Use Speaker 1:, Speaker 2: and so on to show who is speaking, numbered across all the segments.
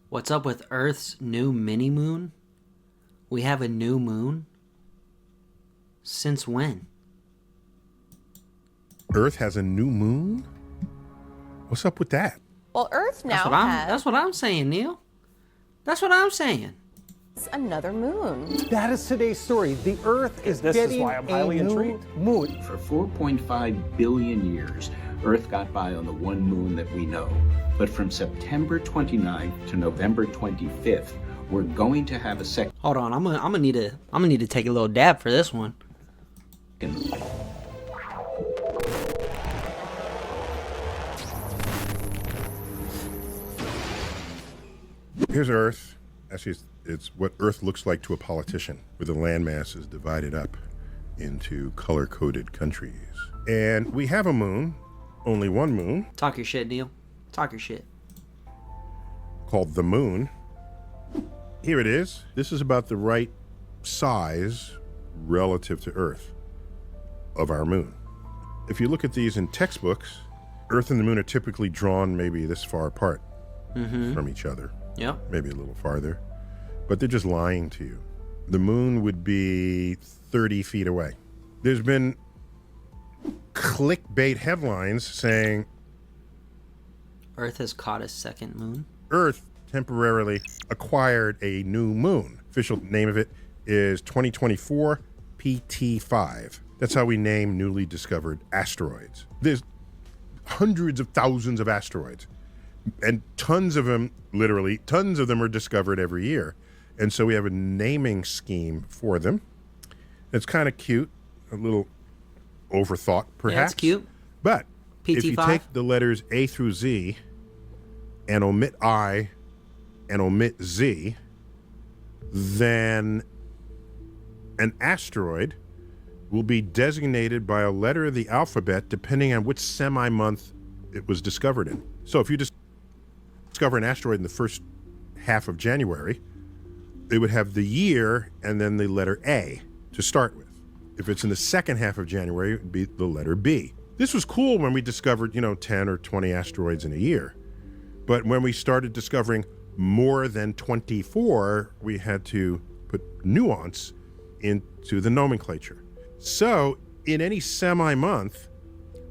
Speaker 1: What's up with Earth's new mini-moon? We have a new moon? Since when?
Speaker 2: Earth has a new moon? What's up with that?
Speaker 3: Well, Earth now
Speaker 1: That's what I'm saying, Neil. That's what I'm saying.
Speaker 3: another moon.
Speaker 4: That is today's story. The Earth is getting
Speaker 5: why I'm highly
Speaker 4: a new
Speaker 5: intrigued.
Speaker 4: moon.
Speaker 6: For 4.5 billion years, Earth got by on the one moon that we know. But from September 29th to November 25th, we're going to have a second.
Speaker 1: Hold on, I'm gonna need to take a little dab for this one.
Speaker 2: Here's Earth. Actually, it's what Earth looks like to a politician, where the landmass is divided up into color-coded countries. And we have a moon, only one moon,
Speaker 1: Talk your shit, Neil. Talk your shit.
Speaker 2: called the moon. Here it is. This is about the right size relative to Earth of our moon. If you look at these in textbooks, Earth and the moon are typically drawn maybe this far apart from each other.
Speaker 1: Yep.
Speaker 2: Maybe a little farther, but they're just lying to you. The moon would be 30 feet away. There's been clickbait headlines saying
Speaker 1: Earth has caught a second moon.
Speaker 2: Earth temporarily acquired a new moon. Official name of it is 2024 PT5. That's how we name newly discovered asteroids. There's hundreds of thousands of asteroids, and tons of them, literally, tons of them are discovered every year. And so we have a naming scheme for them. It's kind of cute, a little overthought, perhaps.
Speaker 1: Yeah, it's cute.
Speaker 2: But if you
Speaker 1: PT5?
Speaker 2: take the letters A through Z and omit I and omit Z, then an asteroid will be designated by a letter of the alphabet depending on which semi-month it was discovered in. So if you discover an asteroid in the first half of January, it would have the year and then the letter A to start with. If it's in the second half of January, it would be the letter B. This was cool when we discovered, 10 or 20 asteroids in a year. But when we started discovering more than 24, we had to put nuance into the nomenclature. So in any semi-month,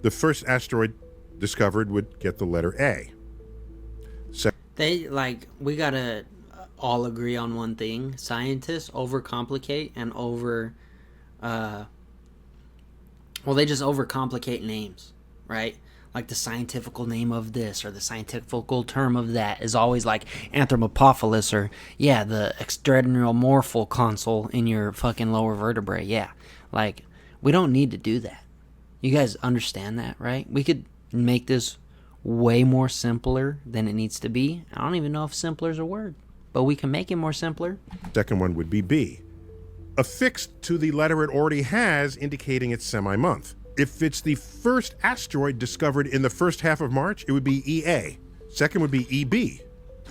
Speaker 2: the first asteroid discovered would get the letter A.
Speaker 1: We gotta all agree on one thing. Scientists overcomplicate and they just overcomplicate names, right? Like the scientific name of this or the scientific term of that is always like Anthropophilis or, the extraneuromorphal console in your fucking lower vertebrae. Yeah. Like, we don't need to do that. You guys understand that, right? We could make this way more simpler than it needs to be. I don't even know if simpler is a word, but we can make it more simpler.
Speaker 2: Second one would be B, affixed to the letter it already has, indicating its semi-month. If it's the first asteroid discovered in the first half of March, it would be EA. Second would be EB,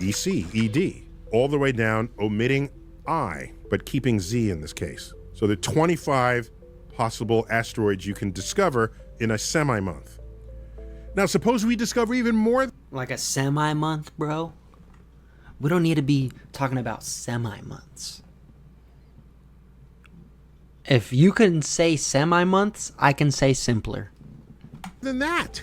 Speaker 2: EC, ED, all the way down, omitting I, but keeping Z in this case. So there are 25 possible asteroids you can discover in a semi-month. Now, suppose we discover even more.
Speaker 1: Like a semi-month, bro? We don't need to be talking about semi-months. If you can say semi-months, I can say simpler.
Speaker 2: Than that.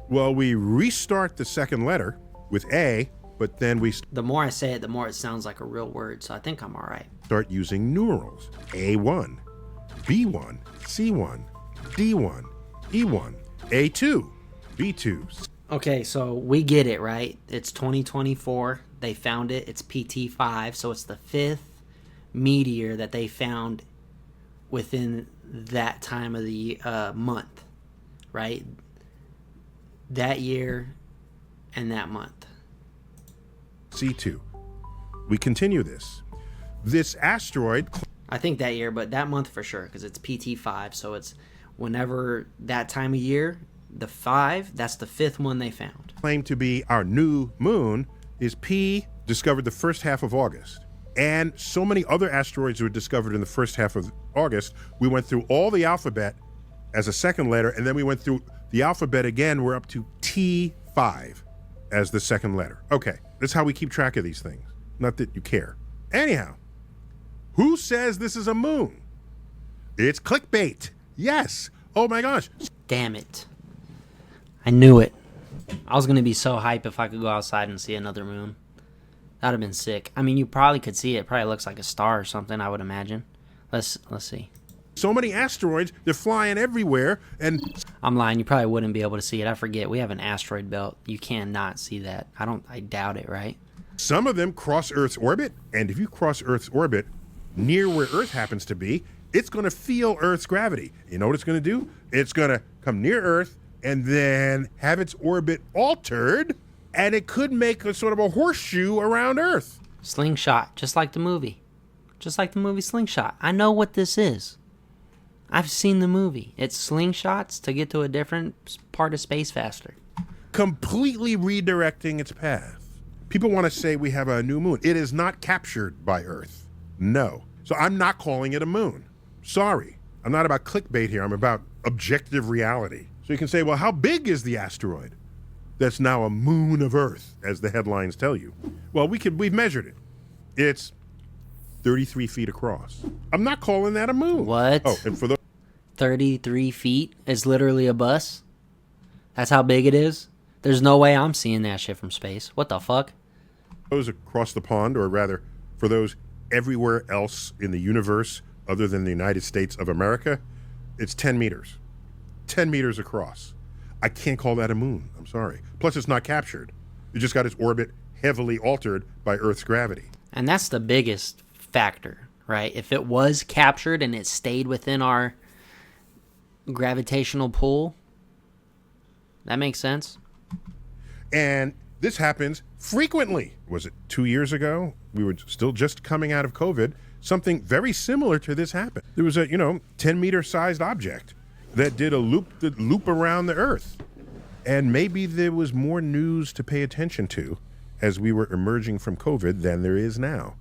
Speaker 2: Well, we restart the second letter with A, but then we
Speaker 1: The more I say it, the more it sounds like a real word, so I think I'm all right.
Speaker 2: start using numerals. A1, B1, C1, D1, E1, A2, B2.
Speaker 1: Okay, so we get it, right? It's 2024. They found it. It's PT5, so it's the fifth meteor that they found within that time of the month, right? That year and that month.
Speaker 2: C2. We continue this. This asteroid
Speaker 1: I think that year, but that month for sure, because it's PT5, so it's whenever that time of year, the 5, that's the fifth one they found.
Speaker 2: claimed to be our new moon is P, discovered the first half of August. And so many other asteroids were discovered in the first half of August. We went through all the alphabet as a second letter, and then we went through the alphabet again. We're up to T5. as the second letter. Okay, that's how we keep track of these things. Not that you care. Anyhow, who says this is a moon? It's clickbait. Yes. Oh my gosh.
Speaker 1: Damn it. I knew it. I was going to be so hype if I could go outside and see another moon. That would have been sick. I mean, you probably could see it. It probably looks like a star or something, I would imagine. Let's see.
Speaker 2: So many asteroids, they're flying everywhere, and
Speaker 1: I'm lying. You probably wouldn't be able to see it. I forget. We have an asteroid belt. You cannot see that. I doubt it, right?
Speaker 2: some of them cross Earth's orbit, and if you cross Earth's orbit near where Earth happens to be, it's going to feel Earth's gravity. You know what it's going to do? It's going to come near Earth and then have its orbit altered, and it could make a sort of a horseshoe around Earth.
Speaker 1: Slingshot, just like the movie. Just like the movie Slingshot. I know what this is. I've seen the movie. It's slingshots to get to a different part of space faster.
Speaker 2: Completely redirecting its path. People want to say we have a new moon. It is not captured by Earth. No. So I'm not calling it a moon. Sorry. I'm not about clickbait here. I'm about objective reality. So you can say, well, how big is the asteroid that's now a moon of Earth, as the headlines tell you? Well, we've measured it. It's 33 feet across. I'm not calling that a moon.
Speaker 1: What?
Speaker 2: Oh, and for those
Speaker 1: 33 feet is literally a bus? That's how big it is? There's no way I'm seeing that shit from space. What the fuck?
Speaker 2: across the pond, or rather, for those everywhere else in the universe other than the United States of America, it's 10 meters. 10 meters across. I can't call that a moon. I'm sorry. Plus, it's not captured. It just got its orbit heavily altered by Earth's gravity.
Speaker 1: And that's the biggest factor, right? If it was captured and it stayed within our gravitational pull, that makes sense.
Speaker 2: And this happens frequently. Was it 2 years ago? We were still just coming out of COVID. Something very similar to this happened. There was a, 10-meter sized object that did a loop around the Earth. And maybe there was more news to pay attention to as we were emerging from COVID than there is now,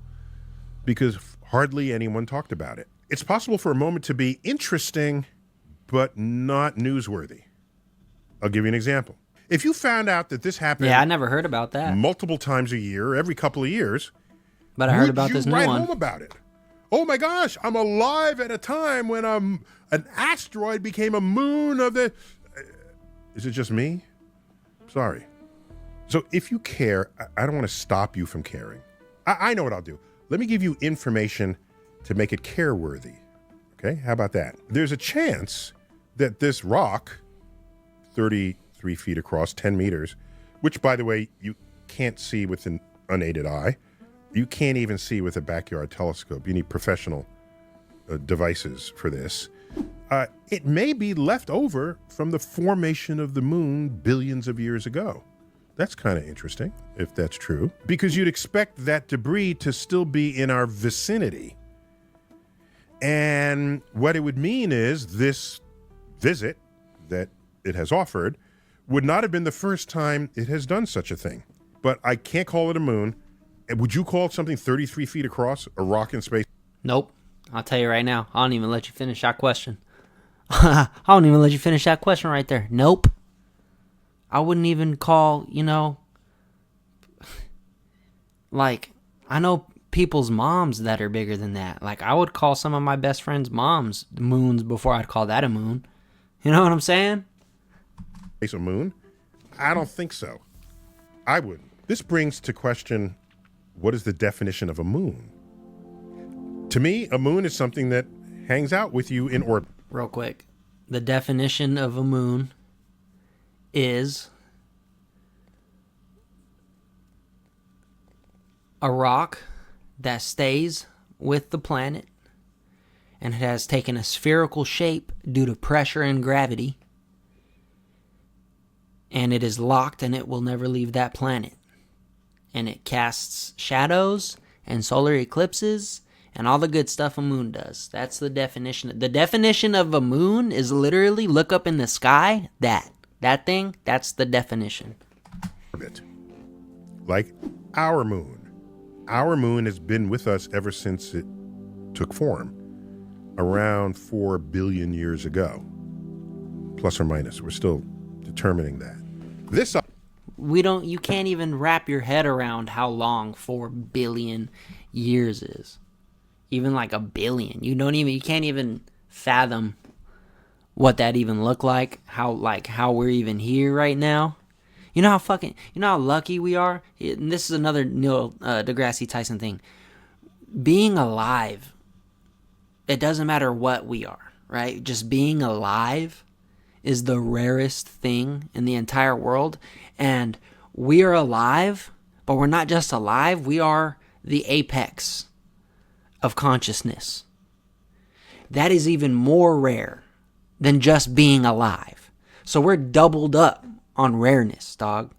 Speaker 2: because hardly anyone talked about it. It's possible for a moment to be interesting, but not newsworthy. I'll give you an example. If you found out that this happened,
Speaker 1: Yeah, I never heard about that.
Speaker 2: multiple times a year, every couple of years,
Speaker 1: But I heard about this
Speaker 2: would
Speaker 1: new
Speaker 2: you write
Speaker 1: one.
Speaker 2: home about it? Oh my gosh, I'm alive at a time when an asteroid became a moon of the... Is it just me? Sorry. So if you care, I don't want to stop you from caring. I know what I'll do. Let me give you information to make it care-worthy. Okay, how about that? There's a chance that this rock, 33 feet across, 10 meters, which, by the way, you can't see with an unaided eye. You can't even see with a backyard telescope. You need professional devices for this. It may be left over from the formation of the moon billions of years ago. That's kind of interesting, if that's true, because you'd expect that debris to still be in our vicinity. And what it would mean is this visit that it has offered would not have been the first time it has done such a thing. But I can't call it a moon. And would you call it something 33 feet across, a rock in space?
Speaker 1: Nope. I'll tell you right now. I don't even let you finish that question. I don't even let you finish that question right there. Nope. I wouldn't even call, like, I know people's moms that are bigger than that. Like, I would call some of my best friends' moms moons before I'd call that a moon. You know what I'm saying?
Speaker 2: A moon? I don't think so. I wouldn't. This brings to question, what is the definition of a moon? To me, a moon is something that hangs out with you in orbit.
Speaker 1: Real quick. The definition of a moon is a rock that stays with the planet and it has taken a spherical shape due to pressure and gravity, and it is locked and it will never leave that planet, and it casts shadows and solar eclipses and all the good stuff a moon does. That's the definition. The definition of a moon is literally look up in the sky, that thing, that's the definition.
Speaker 2: Like our moon. Our moon has been with us ever since it took form, around 4 billion years ago. Plus or minus. We're still determining that.
Speaker 1: You can't even wrap your head around how long 4 billion years is. Even like a billion. You can't even fathom what that even look like, how we're even here right now. You know how lucky we are? And this is another Neil deGrasse Tyson thing. Being alive, it doesn't matter what we are, right? Just being alive is the rarest thing in the entire world. And we are alive, but we're not just alive, we are the apex of consciousness. That is even more rare than just being alive. So we're doubled up on rareness, dog.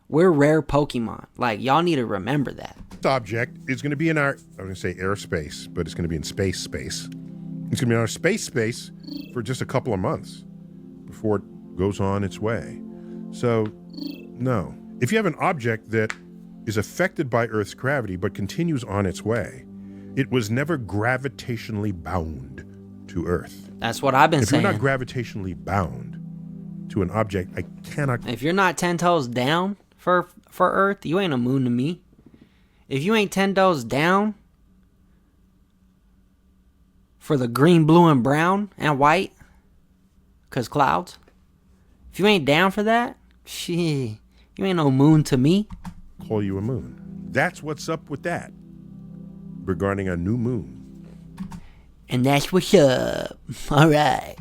Speaker 1: We're rare Pokemon. Like, y'all need to remember that.
Speaker 2: This object is going to be in our, I'm going to say airspace, but it's going to be in space. It's going to be in our space for just a couple of months before it goes on its way. So, no. If you have an object that is affected by Earth's gravity but continues on its way, it was never gravitationally bound to Earth.
Speaker 1: That's what I've been saying.
Speaker 2: If you're not gravitationally bound to an object, I cannot...
Speaker 1: If you're not 10 toes down for Earth, you ain't a moon to me. If you ain't 10 toes down for the green, blue, and brown and white, because clouds, if you ain't down for that, you ain't no moon to me.
Speaker 2: Call you a moon. That's what's up with that regarding a new moon.
Speaker 1: And that's what's up. All right.